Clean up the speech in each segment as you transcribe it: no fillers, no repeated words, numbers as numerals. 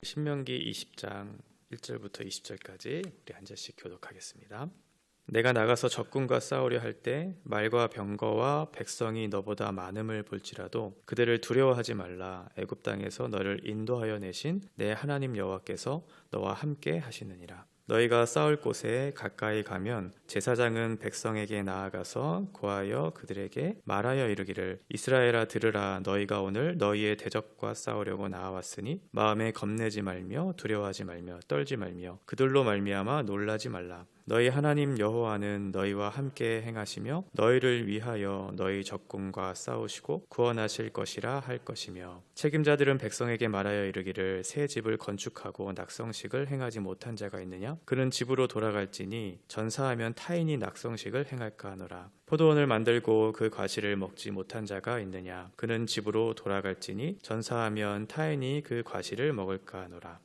신명기 20장 1절부터 20절까지 우리 한 절씩 교독하겠습니다. 내가 나가서 적군과 싸우려 할 때 말과 병거와 백성이 너보다 많음을 볼지라도 그들을 두려워하지 말라. 애굽 땅에서 너를 인도하여 내신 내 하나님 여호와께서 너와 함께 하시느니라. 너희가 싸울 곳에 가까이 가면 제사장은 백성에게 나아가서 고하여 그들에게 말하여 이르기를 이스라엘아 들으라. 너희가 오늘 너희의 대적과 싸우려고 나와왔으니 마음에 겁내지 말며 두려워하지 말며 떨지 말며 그들로 말미암아 놀라지 말라. 너희 하나님 여호와는 너희와 함께 행하시며 너희를 위하여 너희 적군과 싸우시고 구원하실 것이라 할 것이며 책임자들은 백성에게 말하여 이르기를 새 집을 건축하고 낙성식을 행하지 못한 자가 있느냐? 그는 집으로 돌아갈지니 전사하면 타인이 낙성식을 행할까 하노라. 포도원을 만들고 그 과실을 먹지 못한 자가 있느냐? 그는 집으로 돌아갈지니 전사하면 타인이 그 과실을 먹을까 하노라.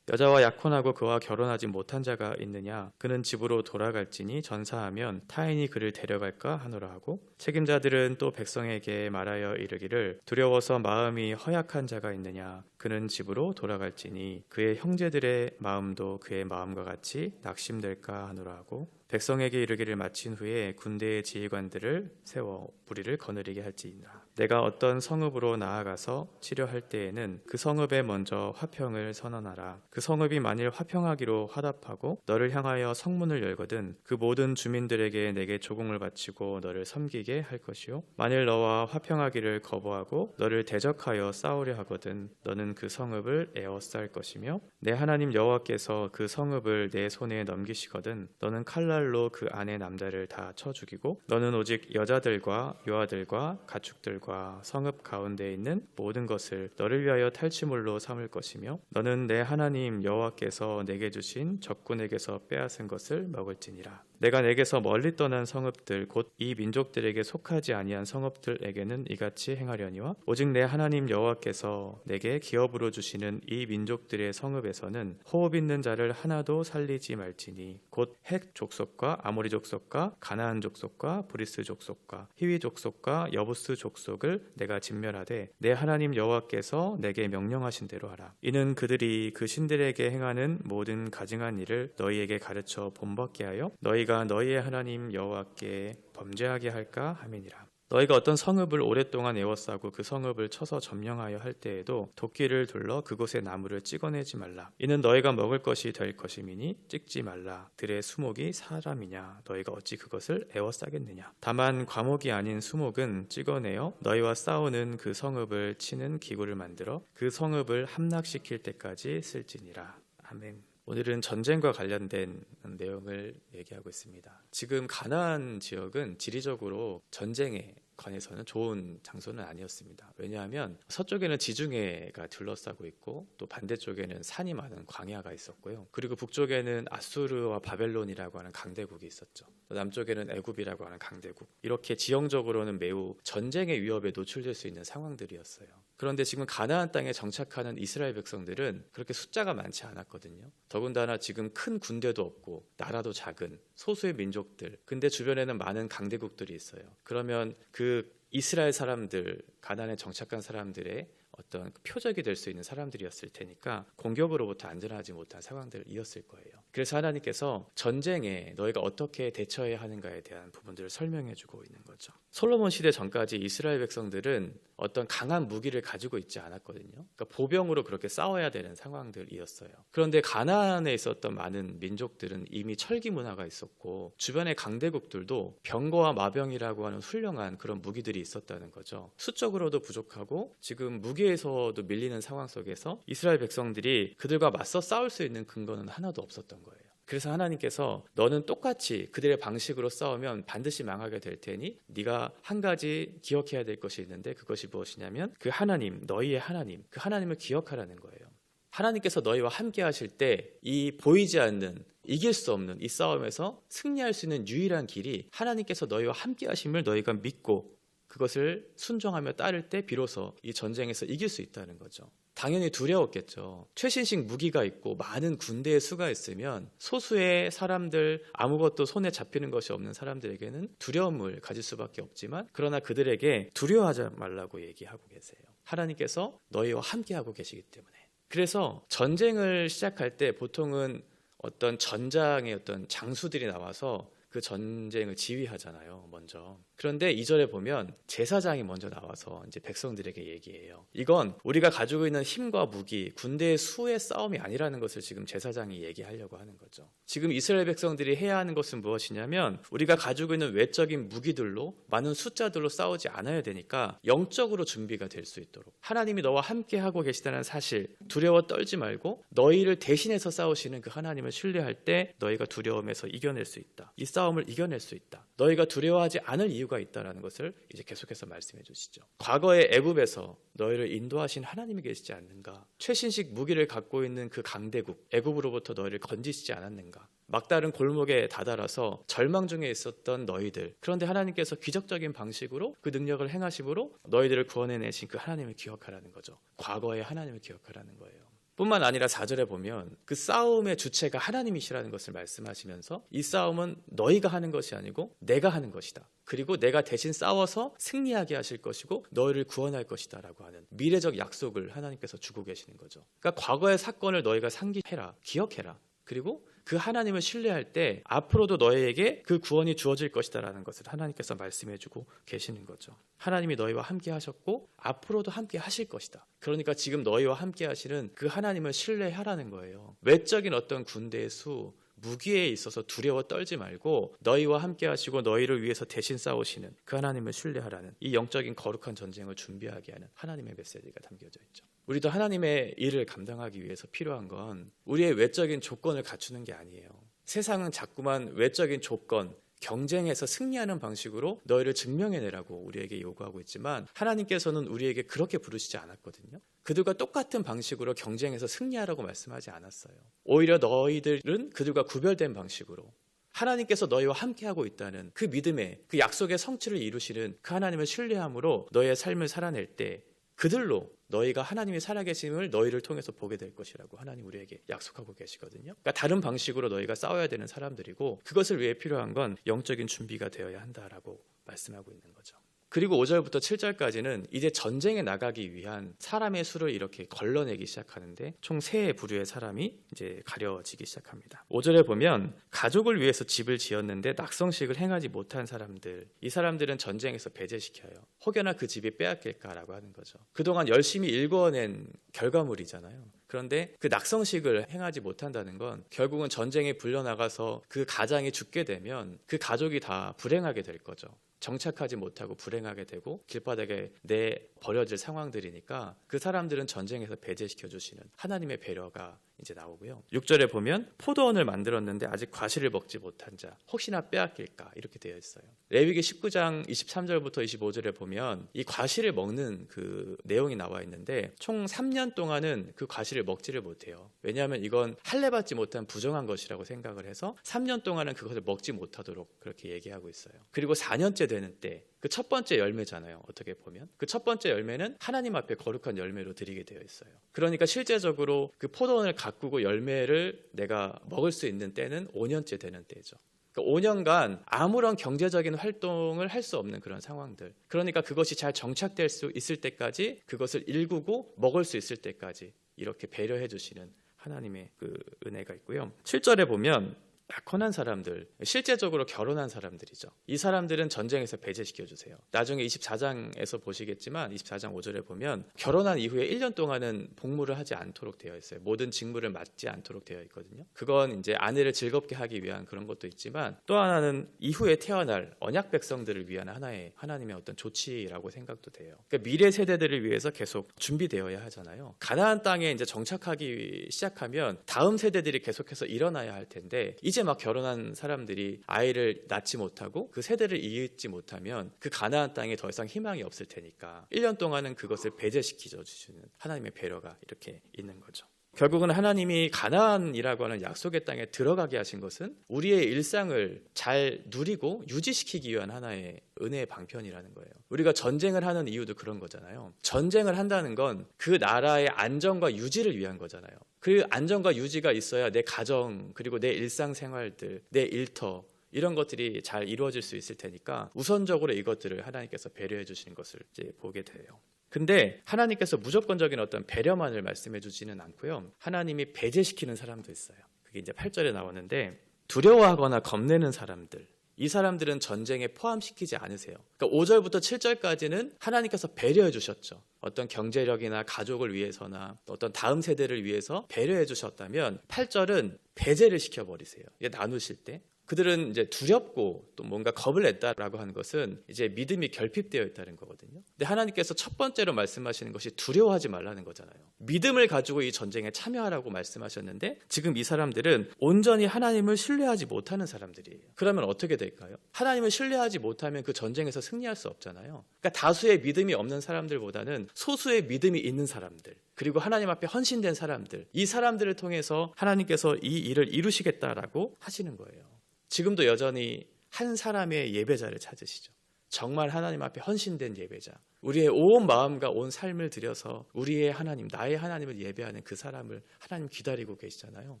여자와 약혼하고 그와 결혼하지 못한 자가 있느냐? 그는 집으로 돌아갈지니 전사하면 타인이 그를 데려갈까 하노라 하고 책임자들은 또 백성에게 말하여 이르기를 두려워서 마음이 허약한 자가 있느냐? 그는 집으로 돌아갈지니 그의 형제들의 마음도 그의 마음과 같이 낙심될까 하노라 하고 백성에게 이르기를 마친 후에 군대의 지휘관들을 세워 무리를 거느리게 할지니라. 내가 어떤 성읍으로 나아가서 치료할 때에는 그 성읍에 먼저 화평을 선언하라. 그 성읍이 만일 화평하기로 화답하고 너를 향하여 성문을 열거든 그 모든 주민들에게 내게 조공을 바치고 너를 섬기게 할 것이요 만일 너와 화평하기를 거부하고 너를 대적하여 싸우려 하거든 너는 그 성읍을 에워쌀 것이며 내 하나님 여호와께서 그 성읍을 내 손에 넘기시거든 너는 칼날로 그 안의 남자를 다 쳐 죽이고 너는 오직 여자들과 요아들과 가축들과 성읍 가운데 있는 모든 것을 너를 위하여 탈취물로 삼을 것이며 너는 내 하나님 여호와께서 내게 주신 적군에게서 빼앗은 것을 먹을지니라. 내가 내게서 멀리 떠난 성읍들 곧 이 민족들에게 속하지 아니한 성읍들에게는 이같이 행하려니와 오직 내 하나님 여호와께서 내게 기업으로 주시는 이 민족들의 성읍에서는 호흡 있는 자를 하나도 살리지 말지니 곧 헷 족속과 아모리 족속과 가나안 족속과 브리스 족속과 히위 족속과 여부스 족속을 내가 진멸하되 내 하나님 여호와께서 내게 명령하신 대로 하라. 이는 그들이 그 신들에게 행하는 모든 가증한 일을 너희에게 가르쳐 본받게 하여 너희가 너희의 하나님 여호와께 범죄하게 할까 함이니라. 너희가 어떤 성읍을 오랫동안 에워싸고 그 성읍을 쳐서 점령하여 할 때에도 도끼를 둘러 그곳의 나무를 찍어내지 말라. 이는 너희가 먹을 것이 될 것임이니 찍지 말라. 들의 수목이 사람이냐? 너희가 어찌 그것을 에워싸겠느냐? 다만 과목이 아닌 수목은 찍어내어 너희와 싸우는 그 성읍을 치는 기구를 만들어 그 성읍을 함락시킬 때까지 쓸지니라. 아멘. 오늘은 전쟁과 관련된 내용을 얘기하고 있습니다. 지금 가나안 지역은 지리적으로 전쟁에 관해서는 좋은 장소는 아니었습니다. 왜냐하면 서쪽에는 지중해가 둘러싸고 있고 또 반대쪽에는 산이 많은 광야가 있었고요. 그리고 북쪽에는 아수르와 바벨론이라고 하는 강대국이 있었죠. 또 남쪽에는 애굽이라고 하는 강대국. 이렇게 지형적으로는 매우 전쟁의 위협에 노출될 수 있는 상황들이었어요. 그런데 지금 가나안 땅에 정착하는 이스라엘 백성들은 그렇게 숫자가 많지 않았거든요. 더군다나 지금 큰 군대도 없고 나라도 작은 소수의 민족들, 근데 주변에는 많은 강대국들이 있어요. 그러면 그 이스라엘 사람들, 가나안에 정착한 사람들의 어떤 표적이 될 수 있는 사람들이었을 테니까 공격으로부터 안전하지 못한 상황들이었을 거예요. 그래서 하나님께서 전쟁에 너희가 어떻게 대처해야 하는가에 대한 부분들을 설명해 주고 있는 거죠. 솔로몬 시대 전까지 이스라엘 백성들은 어떤 강한 무기를 가지고 있지 않았거든요. 그러니까 보병으로 그렇게 싸워야 되는 상황들이었어요. 그런데 가나안에 있었던 많은 민족들은 이미 철기 문화가 있었고 주변의 강대국들도 병거와 마병이라고 하는 훌륭한 그런 무기들이 있었다는 거죠. 수적으로도 부족하고 지금 무기에서도 밀리는 상황 속에서 이스라엘 백성들이 그들과 맞서 싸울 수 있는 근거는 하나도 없었던 거예요. 그래서 하나님께서 너는 똑같이 그들의 방식으로 싸우면 반드시 망하게 될 테니 네가 한 가지 기억해야 될 것이 있는데 그것이 무엇이냐면 그 하나님, 너희의 하나님, 그 하나님을 기억하라는 거예요. 하나님께서 너희와 함께 하실 때 이 보이지 않는 이길 수 없는 이 싸움에서 승리할 수 있는 유일한 길이 하나님께서 너희와 함께 하심을 너희가 믿고 그것을 순종하며 따를 때 비로소 이 전쟁에서 이길 수 있다는 거죠. 당연히 두려웠겠죠. 최신식 무기가 있고 많은 군대의 수가 있으면 소수의 사람들, 아무것도 손에 잡히는 것이 없는 사람들에게는 두려움을 가질 수밖에 없지만 그러나 그들에게 두려워하지 말라고 얘기하고 계세요. 하나님께서 너희와 함께하고 계시기 때문에 그래서 전쟁을 시작할 때 보통은 어떤 전장의 어떤 장수들이 나와서 그 전쟁을 지휘하잖아요, 먼저. 그런데 2절에 보면 제사장이 먼저 나와서 이제 백성들에게 얘기해요. 이건 우리가 가지고 있는 힘과 무기, 군대의 수의 싸움이 아니라는 것을 지금 제사장이 얘기하려고 하는 거죠. 지금 이스라엘 백성들이 해야 하는 것은 무엇이냐면 우리가 가지고 있는 외적인 무기들로 많은 숫자들로 싸우지 않아야 되니까 영적으로 준비가 될 수 있도록 하나님이 너와 함께 하고 계시다는 사실, 두려워 떨지 말고 너희를 대신해서 싸우시는 그 하나님을 신뢰할 때 너희가 두려움에서 이겨낼 수 있다. 이 싸움을 이겨낼 수 있다. 너희가 두려워하지 않을 이유가 있다라는 것을 이제 계속해서 말씀해 주시죠. 과거의 애굽에서 너희를 인도하신 하나님이 계시지 않는가? 최신식 무기를 갖고 있는 그 강대국 애굽으로부터 너희를 건지시지 않았는가? 막다른 골목에 다다라서 절망 중에 있었던 너희들, 그런데 하나님께서 기적적인 방식으로 그 능력을 행하심으로 너희들을 구원해내신 그 하나님을 기억하라는 거죠. 과거의 하나님을 기억하라는 거예요. 뿐만 아니라 4절에 보면 그 싸움의 주체가 하나님이시라는 것을 말씀하시면서 이 싸움은 너희가 하는 것이 아니고 내가 하는 것이다. 그리고 내가 대신 싸워서 승리하게 하실 것이고 너희를 구원할 것이다 라고 하는 미래적 약속을 하나님께서 주고 계시는 거죠. 그러니까 과거의 사건을 너희가 상기해라, 기억해라. 그리고 그 하나님을 신뢰할 때 앞으로도 너희에게 그 구원이 주어질 것이다 라는 것을 하나님께서 말씀해주고 계시는 거죠. 하나님이 너희와 함께 하셨고 앞으로도 함께 하실 것이다. 그러니까 지금 너희와 함께 하시는 그 하나님을 신뢰하라는 거예요. 외적인 어떤 군대의 수, 무기에 있어서 두려워 떨지 말고 너희와 함께 하시고 너희를 위해서 대신 싸우시는 그 하나님을 신뢰하라는 이 영적인 거룩한 전쟁을 준비하게 하는 하나님의 메시지가 담겨져 있죠. 우리도 하나님의 일을 감당하기 위해서 필요한 건 우리의 외적인 조건을 갖추는 게 아니에요. 세상은 자꾸만 외적인 조건, 경쟁에서 승리하는 방식으로 너희를 증명해내라고 우리에게 요구하고 있지만 하나님께서는 우리에게 그렇게 부르시지 않았거든요. 그들과 똑같은 방식으로 경쟁에서 승리하라고 말씀하지 않았어요. 오히려 너희들은 그들과 구별된 방식으로 하나님께서 너희와 함께하고 있다는 그 믿음의 그 약속의 성취를 이루시는 그 하나님을 신뢰함으로 너희의 삶을 살아낼 때 그들로 너희가 하나님이 살아계심을 너희를 통해서 보게 될 것이라고 하나님 우리에게 약속하고 계시거든요. 그러니까 다른 방식으로 너희가 싸워야 되는 사람들이고 그것을 위해 필요한 건 영적인 준비가 되어야 한다라고 말씀하고 있는 거죠. 그리고 5절부터 7절까지는 이제 전쟁에 나가기 위한 사람의 수를 이렇게 걸러내기 시작하는데 총 3 부류의 사람이 이제 가려지기 시작합니다. 5절에 보면 가족을 위해서 집을 지었는데 낙성식을 행하지 못한 사람들, 이 사람들은 전쟁에서 배제시켜요. 혹여나 그 집이 빼앗길까라고 하는 거죠. 그동안 열심히 일궈낸 결과물이잖아요. 그런데 그 낙성식을 행하지 못한다는 건 결국은 전쟁에 불려나가서 그 가장이 죽게 되면 그 가족이 다 불행하게 될 거죠. 정착하지 못하고 불행하게 되고 길바닥에 내버려질 상황들이니까 그 사람들은 전쟁에서 배제시켜 주시는 하나님의 배려가 이제 나오고요. 6절에 보면 포도원을 만들었는데 아직 과실을 먹지 못한 자 혹시나 빼앗길까 이렇게 되어 있어요. 레위기 19장 23절부터 25절에 보면 이 과실을 먹는 그 내용이 나와 있는데 총 3년 동안은 그 과실을 먹지를 못해요. 왜냐하면 이건 할례받지 못한 부정한 것이라고 생각을 해서 3년 동안은 그것을 먹지 못하도록 그렇게 얘기하고 있어요. 그리고 4년째 되는 때 그 첫 번째 열매잖아요. 어떻게 보면 그 첫 번째 열매는 하나님 앞에 거룩한 열매로 드리게 되어 있어요. 그러니까 실제적으로 그 포도원을 가꾸고 열매를 내가 먹을 수 있는 때는 5년째 되는 때죠. 그러니까 5년간 아무런 경제적인 활동을 할 수 없는 그런 상황들. 그러니까 그것이 잘 정착될 수 있을 때까지 그것을 일구고 먹을 수 있을 때까지 이렇게 배려해 주시는 하나님의 그 은혜가 있고요. 7절에 보면 약혼한 사람들, 실제적으로 결혼한 사람들이죠. 이 사람들은 전쟁에서 배제시켜 주세요. 나중에 24장에서 보시겠지만 24장 5절에 보면 결혼한 이후에 1년 동안은 복무를 하지 않도록 되어 있어요. 모든 직무를 맡지 않도록 되어 있거든요. 그건 이제 아내를 즐겁게 하기 위한 그런 것도 있지만 또 하나는 이후에 태어날 언약 백성들을 위한 하나의 하나님의 어떤 조치라고 생각도 돼요. 그러니까 미래 세대들을 위해서 계속 준비되어야 하잖아요. 가나안 땅에 이제 정착하기 시작하면 다음 세대들이 계속해서 일어나야 할 텐데 이제 막 결혼한 사람들이 아이를 낳지 못하고 그 세대를 이을지 못하면 그 가나안 땅에 더 이상 희망이 없을 테니까 1년 동안은 그것을 배제시켜 주시는 하나님의 배려가 이렇게 있는 거죠. 결국은 하나님이 가나안이라고 하는 약속의 땅에 들어가게 하신 것은 우리의 일상을 잘 누리고 유지시키기 위한 하나의 은혜의 방편이라는 거예요. 우리가 전쟁을 하는 이유도 그런 거잖아요. 전쟁을 한다는 건 그 나라의 안정과 유지를 위한 거잖아요. 그 안정과 유지가 있어야 내 가정 그리고 내 일상생활들, 내 일터 이런 것들이 잘 이루어질 수 있을 테니까 우선적으로 이것들을 하나님께서 배려해 주시는 것을 이제 보게 돼요. 근데 하나님께서 무조건적인 어떤 배려만을 말씀해 주지는 않고요. 하나님이 배제시키는 사람도 있어요. 그게 이제 8절에 나오는데 두려워하거나 겁내는 사람들, 이 사람들은 전쟁에 포함시키지 않으세요. 그러니까 5절부터 7절까지는 하나님께서 배려해 주셨죠. 어떤 경제력이나 가족을 위해서나 어떤 다음 세대를 위해서 배려해 주셨다면 8절은 배제를 시켜버리세요. 이게 나누실 때. 그들은 이제 두렵고 또 뭔가 겁을 냈다라고 하는 것은 이제 믿음이 결핍되어 있다는 거거든요. 근데 하나님께서 첫 번째로 말씀하시는 것이 두려워하지 말라는 거잖아요. 믿음을 가지고 이 전쟁에 참여하라고 말씀하셨는데 지금 이 사람들은 온전히 하나님을 신뢰하지 못하는 사람들이에요. 그러면 어떻게 될까요? 하나님을 신뢰하지 못하면 그 전쟁에서 승리할 수 없잖아요. 그러니까 다수의 믿음이 없는 사람들보다는 소수의 믿음이 있는 사람들, 그리고 하나님 앞에 헌신된 사람들, 이 사람들을 통해서 하나님께서 이 일을 이루시겠다라고 하시는 거예요. 지금도 여전히 한 사람의 예배자를 찾으시죠. 정말 하나님 앞에 헌신된 예배자, 우리의 온 마음과 온 삶을 들여서 우리의 하나님, 나의 하나님을 예배하는 그 사람을 하나님 기다리고 계시잖아요.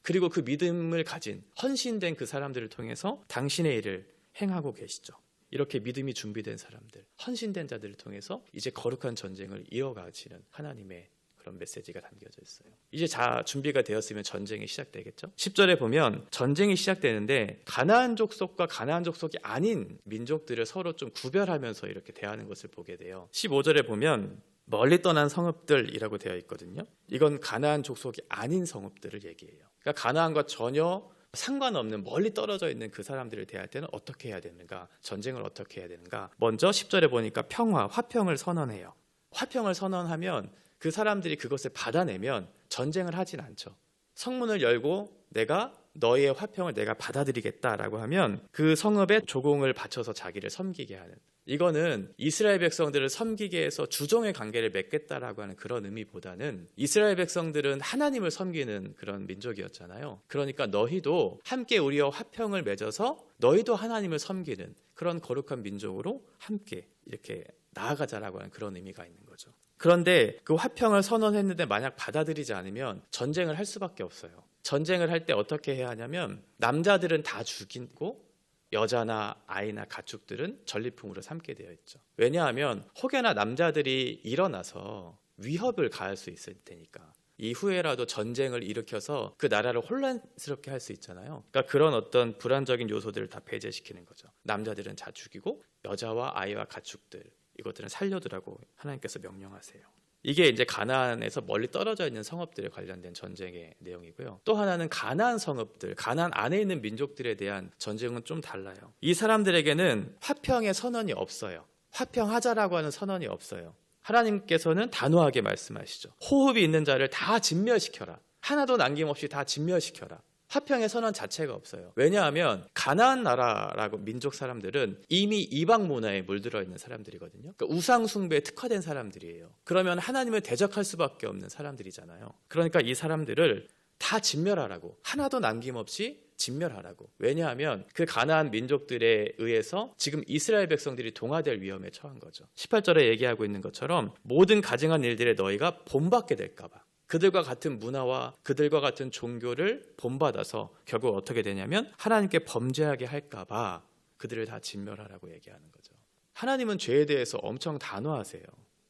그리고 그 믿음을 가진 헌신된 그 사람들을 통해서 당신의 일을 행하고 계시죠. 이렇게 믿음이 준비된 사람들, 헌신된 자들을 통해서 이제 거룩한 전쟁을 이어가시는 하나님의 그런 메시지가 담겨져 있어요. 이제 준비가 되었으면 전쟁이 시작되겠죠. 10절에 보면 전쟁이 시작되는데 가나안 족속과 가나안 족속이 아닌 민족들을 서로 좀 구별하면서 이렇게 대하는 것을 보게 돼요. 15절에 보면 멀리 떠난 성읍들이라고 되어 있거든요. 이건 가나안 족속이 아닌 성읍들을 얘기해요. 그러니까 가나안과 전혀 상관없는 멀리 떨어져 있는 그 사람들을 대할 때는 어떻게 해야 되는가, 전쟁을 어떻게 해야 되는가. 먼저 10절에 보니까 화평을 선언해요. 화평을 선언하면 그 사람들이 그것을 받아내면 전쟁을 하진 않죠. 성문을 열고 내가 너희의 화평을 내가 받아들이겠다라고 하면 그 성읍에 조공을 바쳐서 자기를 섬기게 하는, 이거는 이스라엘 백성들을 섬기게 해서 주종의 관계를 맺겠다라고 하는 그런 의미보다는 이스라엘 백성들은 하나님을 섬기는 그런 민족이었잖아요. 그러니까 너희도 함께 우리와 화평을 맺어서 너희도 하나님을 섬기는 그런 거룩한 민족으로 함께 이렇게 나아가자라고 하는 그런 의미가 있는 거죠. 그런데 그 화평을 선언했는데 만약 받아들이지 않으면 전쟁을 할 수밖에 없어요. 전쟁을 할 때 어떻게 해야 하냐면 남자들은 다 죽이고 여자나 아이나 가축들은 전리품으로 삼게 되어 있죠. 왜냐하면 혹여나 남자들이 일어나서 위협을 가할 수 있을 테니까 이후에라도 전쟁을 일으켜서 그 나라를 혼란스럽게 할 수 있잖아요. 그러니까 그런 어떤 불안적인 요소들을 다 배제시키는 거죠. 남자들은 다 죽이고 여자와 아이와 가축들, 이것들은 살려두라고 하나님께서 명령하세요. 이게 이제 가나안에서 멀리 떨어져 있는 성읍들에 관련된 전쟁의 내용이고요. 또 하나는 가나안 성읍들, 가나안 안에 있는 민족들에 대한 전쟁은 좀 달라요. 이 사람들에게는 화평의 선언이 없어요. 화평하자라고 하는 선언이 없어요. 하나님께서는 단호하게 말씀하시죠. 호흡이 있는 자를 다 진멸시켜라. 하나도 남김없이 다 진멸시켜라. 화평의 선언 자체가 없어요. 왜냐하면 가나안 나라라고 민족 사람들은 이미 이방 문화에 물들어 있는 사람들이거든요. 그러니까 우상 숭배에 특화된 사람들이에요. 그러면 하나님을 대적할 수밖에 없는 사람들이잖아요. 그러니까 이 사람들을 다 진멸하라고, 하나도 남김없이 진멸하라고. 왜냐하면 그 가나안 민족들에 의해서 지금 이스라엘 백성들이 동화될 위험에 처한 거죠. 18절에 얘기하고 있는 것처럼 모든 가증한 일들에 너희가 본받게 될까 봐. 그들과 같은 문화와 그들과 같은 종교를 본받아서 결국 어떻게 되냐면 하나님께 범죄하게 할까 봐 그들을 다 진멸하라고 얘기하는 거죠. 하나님은 죄에 대해서 엄청 단호하세요.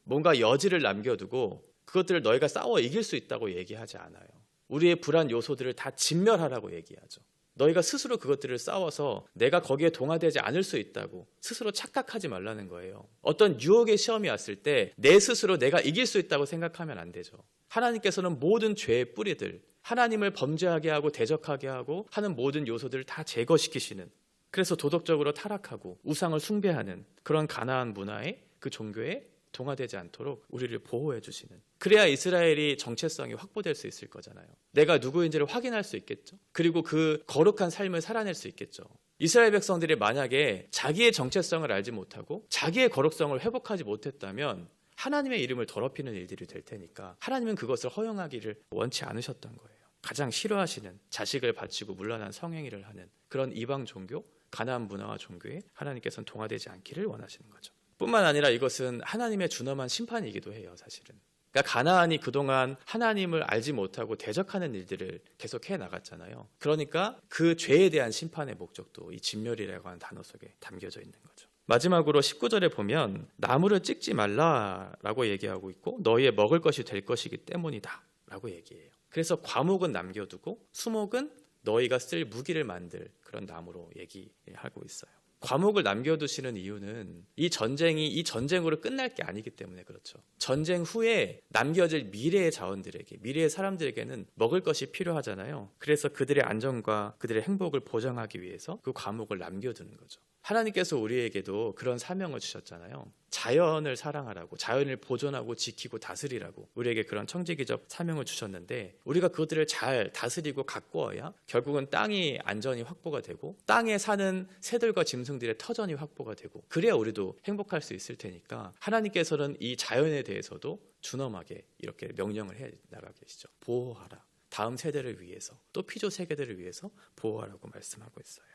뭔가 여지를 남겨두고 그것들을 너희가 싸워 이길 수 있다고 얘기하지 않아요. 우리의 불안 요소들을 다 진멸하라고 얘기하죠. 너희가 스스로 그것들을 싸워서 내가 거기에 동화되지 않을 수 있다고 스스로 착각하지 말라는 거예요. 어떤 유혹의 시험이 왔을 때 내 스스로 내가 이길 수 있다고 생각하면 안 되죠. 하나님께서는 모든 죄의 뿌리들, 하나님을 범죄하게 하고 대적하게 하고 하는 모든 요소들을 다 제거시키시는, 그래서 도덕적으로 타락하고 우상을 숭배하는 그런 가나안 문화에, 그 종교에 동화되지 않도록 우리를 보호해 주시는, 그래야 이스라엘이 정체성이 확보될 수 있을 거잖아요. 내가 누구인지를 확인할 수 있겠죠. 그리고 그 거룩한 삶을 살아낼 수 있겠죠. 이스라엘 백성들이 만약에 자기의 정체성을 알지 못하고 자기의 거룩성을 회복하지 못했다면 하나님의 이름을 더럽히는 일들이 될 테니까 하나님은 그것을 허용하기를 원치 않으셨던 거예요. 가장 싫어하시는 자식을 바치고 문란한 성행위를 하는 그런 이방 종교, 가나안 문화와 종교에 하나님께서는 동화되지 않기를 원하시는 거죠. 뿐만 아니라 이것은 하나님의 준엄한 심판이기도 해요, 사실은. 그러니까 가나안이 그동안 하나님을 알지 못하고 대적하는 일들을 계속 해나갔잖아요. 그러니까 그 죄에 대한 심판의 목적도 이 진멸이라고 하는 단어 속에 담겨져 있는 거죠. 마지막으로 19절에 보면 나무를 찍지 말라라고 얘기하고 있고 너희의 먹을 것이 될 것이기 때문이다 라고 얘기해요. 그래서 과목은 남겨두고 수목은 너희가 쓸 무기를 만들 그런 나무로 얘기하고 있어요. 과목을 남겨두시는 이유는 이 전쟁으로 끝날 게 아니기 때문에 그렇죠. 전쟁 후에 남겨질 미래의 자원들에게, 미래의 사람들에게는 먹을 것이 필요하잖아요. 그래서 그들의 안전과 그들의 행복을 보장하기 위해서 그 과목을 남겨두는 거죠. 하나님께서 우리에게도 그런 사명을 주셨잖아요. 자연을 사랑하라고, 자연을 보존하고 지키고 다스리라고 우리에게 그런 청지기적 사명을 주셨는데 우리가 그것들을 잘 다스리고 가꾸어야 결국은 땅이 안전이 확보가 되고 땅에 사는 새들과 짐승들의 터전이 확보가 되고 그래야 우리도 행복할 수 있을 테니까 하나님께서는 이 자연에 대해서도 준엄하게 이렇게 명령을 해 나가 계시죠. 보호하라. 다음 세대를 위해서 또 피조 세계들을 위해서 보호하라고 말씀하고 있어요.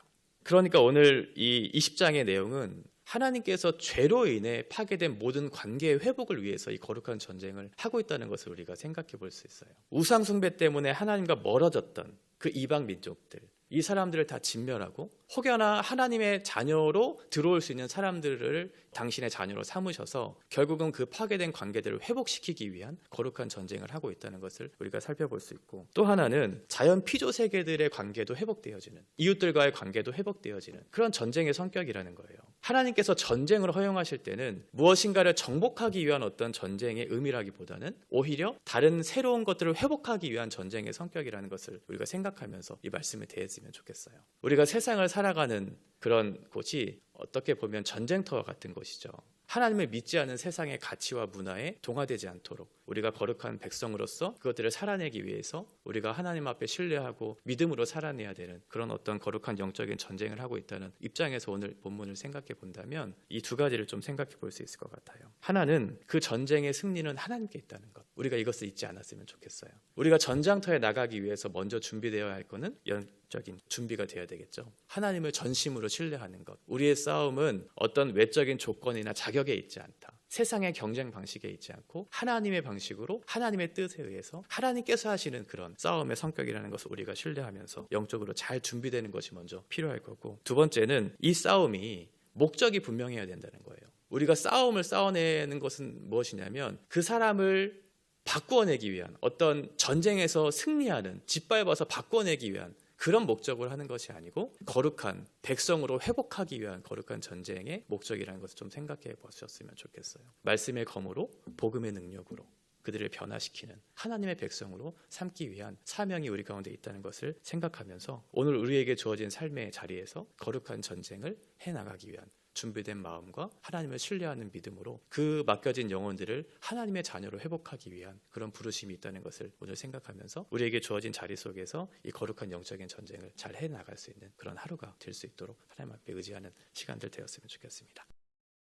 그러니까 오늘 이 20장의 내용은 하나님께서 죄로 인해 파괴된 모든 관계의 회복을 위해서 이 거룩한 전쟁을 하고 있다는 것을 우리가 생각해 볼 수 있어요. 우상 숭배 때문에 하나님과 멀어졌던 그 이방 민족들, 이 사람들을 다 진멸하고 혹여나 하나님의 자녀로 들어올 수 있는 사람들을 당신의 자녀로 삼으셔서 결국은 그 파괴된 관계들을 회복시키기 위한 거룩한 전쟁을 하고 있다는 것을 우리가 살펴볼 수 있고, 또 하나는 자연 피조 세계들의 관계도 회복되어지는, 이웃들과의 관계도 회복되어지는 그런 전쟁의 성격이라는 거예요. 하나님께서 전쟁을 허용하실 때는 무엇인가를 정복하기 위한 어떤 전쟁의 의미라기보다는 오히려 다른 새로운 것들을 회복하기 위한 전쟁의 성격이라는 것을 우리가 생각하면서 이 말씀을 대했으면 좋겠어요. 우리가 세상을 살아가는 그런 곳이 어떻게 보면 전쟁터와 같은 것이죠. 하나님을 믿지 않은 세상의 가치와 문화에 동화되지 않도록 우리가 거룩한 백성으로서 그것들을 살아내기 위해서 우리가 하나님 앞에 신뢰하고 믿음으로 살아내야 되는 그런 어떤 거룩한 영적인 전쟁을 하고 있다는 입장에서 오늘 본문을 생각해 본다면 이 두 가지를 좀 생각해 볼 수 있을 것 같아요. 하나는 그 전쟁의 승리는 하나님께 있다는 것, 우리가 이것을 잊지 않았으면 좋겠어요. 우리가 전장터에 나가기 위해서 먼저 준비되어야 할 것은 영적인 준비가 되어야 되겠죠. 하나님을 전심으로 신뢰하는 것. 우리의 싸움은 어떤 외적인 조건이나 자격에 있지 않다. 세상의 경쟁 방식에 있지 않고 하나님의 방식으로 하나님의 뜻에 의해서 하나님께서 하시는 그런 싸움의 성격이라는 것을 우리가 신뢰하면서 영적으로 잘 준비되는 것이 먼저 필요할 거고, 두 번째는 이 싸움이 목적이 분명해야 된다는 거예요. 우리가 싸움을 싸워내는 것은 무엇이냐면 그 사람을 바꾸어내기 위한, 어떤 전쟁에서 승리하는, 짓밟아서 바꾸어내기 위한 그런 목적을 하는 것이 아니고 거룩한 백성으로 회복하기 위한 거룩한 전쟁의 목적이라는 것을 좀 생각해 보셨으면 좋겠어요. 말씀의 검으로, 복음의 능력으로 그들을 변화시키는 하나님의 백성으로 삼기 위한 사명이 우리 가운데 있다는 것을 생각하면서 오늘 우리에게 주어진 삶의 자리에서 거룩한 전쟁을 해나가기 위한 준비된 마음과 하나님을 신뢰하는 믿음으로 그 맡겨진 영혼들을 하나님의 자녀로 회복하기 위한 그런 부르심이 있다는 것을 오늘 생각하면서 우리에게 주어진 자리 속에서 이 거룩한 영적인 전쟁을 잘 해나갈 수 있는 그런 하루가 될 수 있도록 하나님 앞에 의지하는 시간들 되었으면 좋겠습니다.